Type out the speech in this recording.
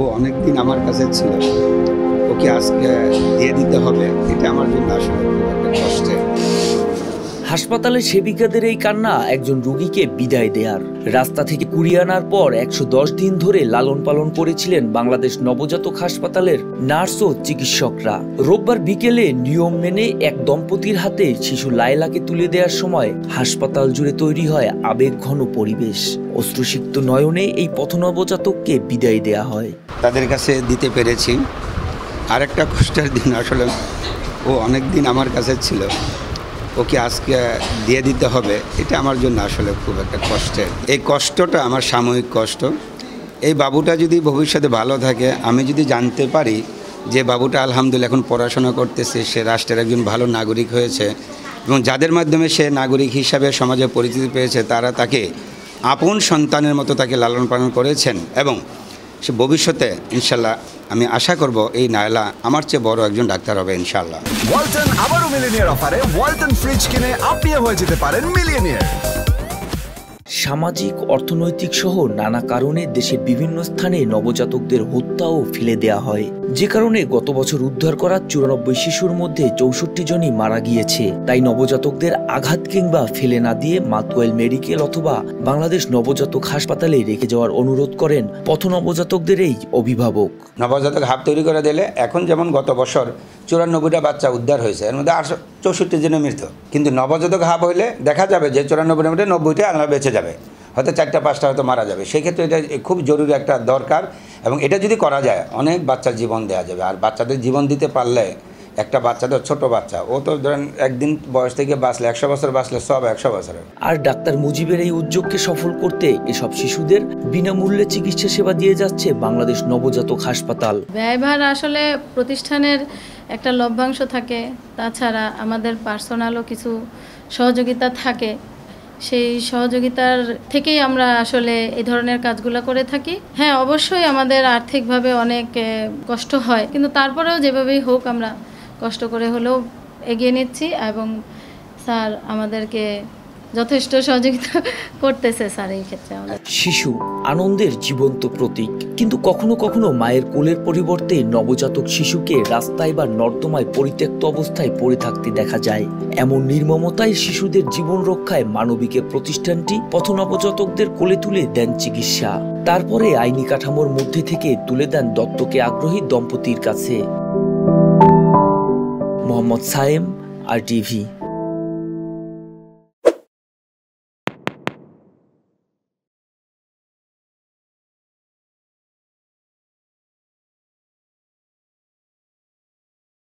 ও অনেকদিন আমার কাছে ছিল, ওকে আজকে দিয়ে দিতে হবে, এটা আমার জন্য আসলে খুব একটা কষ্টের। হাসপাতালের সেবিকাদের এই কান্না একজন রোগীকে বিদায় দেয়ার। রাস্তা থেকে কুড়িয়ে আনার পর ১১০ দিন ধরে লালন পালন করেছিলেন বাংলাদেশ নবজাতক হাসপাতালের নার্স ও চিকিৎসকরা। রোববার বিকেলে নিয়ম মেনে এক দম্পতির হাতে শিশু লায়লাকে তুলে দেওয়ার সময় হাসপাতাল জুড়ে তৈরি হয় আবেগঘন পরিবেশ। অশ্রুসিক্ত নয়নে এই পথনবজাতককে বিদায় দেয়া হয়। তাদের কাছে দিতে পেরেছি। আরেকটা কষ্টের দিন, আসলে ও অনেকদিন আমার কাছে ছিল, ওকে আজকে দিয়ে দিতে হবে, এটা আমার জন্য আসলে খুব একটা কষ্টের। এই কষ্টটা আমার সাময়িক কষ্ট। এই বাবুটা যদি ভবিষ্যতে ভালো থাকে, আমি যদি জানতে পারি যে বাবুটা আলহামদুলিল্লাহ এখন পড়াশোনা করতেছে, সে রাষ্ট্রের একজন ভালো নাগরিক হয়েছে এবং যাদের মাধ্যমে সে নাগরিক হিসাবে সমাজে পরিচিতি পেয়েছে, তারা তাকে আপন সন্তানের মতো তাকে লালন পালন করেছেন এবং সে ভবিষ্যতে ইনশাল্লাহ আমি আশা করব এই নায়লা আমার চেয়ে বড় একজন ডাক্তার হবে ইনশাল্লাহ। ওয়ালটন আবারও মিলিয়নিয়ার অফারে ওয়ালটন ফ্রিজ কিনে আপনিও হয়ে যেতে পারেন মিলিয়নিয়ার। সামাজিক, অর্থনৈতিক সহ নানা কারণে দেশের বিভিন্ন স্থানে নবজাতকদের হত্যা ও ফেলে দেয়া হয়, যে কারণে গত বছর উদ্ধার করা ৯৪ শিশুর মধ্যে ৬৪ জনই মারা গিয়েছে। তাই নবজাতকদের আঘাত কিংবা ফেলে না দিয়ে মাতোয়াইল মেডিকেল অথবা বাংলাদেশ নবজাতক হাসপাতালে রেখে যাওয়ার অনুরোধ করেন পথ নবজাতকদের এই অভিভাবক। নবজাতক হাব তৈরি করে দিলে এখন যেমন গত বছর ৯৪টা বাচ্চা উদ্ধার হয়েছে, এর মধ্যে ৬৪ জনের মৃত্যু, কিন্তু নবজাতক হাব হইলে দেখা যাবে যে ৯৪-এর মধ্যে ৯০টা আমরা বেঁচে যাবে, হয়তো 4টা-5টা হয়তো মারা যাবে। সেই ক্ষেত্রে এটা খুব জরুরি একটা দরকার এবং এটা যদি করা যায় অনেক বাচ্চার জীবন দেওয়া যাবে। আর বাচ্চাদের জীবন দিতে পারলে, একটা বাচ্চা তো ছোট বাচ্চা, ও তো ধরেন একদিন বয়স থেকে বাঁচলে ১০০ বছর বাঁচলে সব ১০০ বছরের। আর ডাক্তার মুজিবের এই উদ্যোগকে সফল করতে এসব শিশুদের বিনামূল্যে চিকিৎসা সেবা দিয়ে যাচ্ছে বাংলাদেশ নবজাতক হাসপাতাল। ব্যয়ভার আসলে প্রতিষ্ঠানের একটা লভ্যাংশ থাকে, তাছাড়া আমাদের পার্সোনালও কিছু সহযোগিতা থাকে। সেই সহযোগিতার থেকেই আমরা আসলে এই ধরনের কাজগুলো করে থাকি। হ্যাঁ, অবশ্যই আমাদের আর্থিকভাবে অনেক কষ্ট হয়, কিন্তু তারপরেও যেভাবেই হোক আমরা কষ্ট করে হলেও এগিয়ে নিচ্ছি এবং স্যার আমাদেরকে যথেষ্ট সহযোগিতা করতেছে স্যার এই ক্ষেত্রে। আমাদের শিশু আনন্দের জীবন্ত প্রতীক, কিন্তু কখনো কখনো মায়ের কোলের পরিবর্তে নবজাতক শিশুকে রাস্তায় বা নর্দমায় পরিত্যক্ত অবস্থায় পড়ে থাকতে দেখা যায়। এমন নির্মমতায় শিশুদের জীবন রক্ষায় মানবিকের প্রতিষ্ঠানটি পথ নবজাতকদের কোলে তুলে দেন চিকিৎসা, তারপরে আইনি কাঠামোর মধ্যে থেকে তুলে দেন দত্তকে আগ্রহী দম্পতির কাছে। মোহাম্মদ সায়েম, RTV।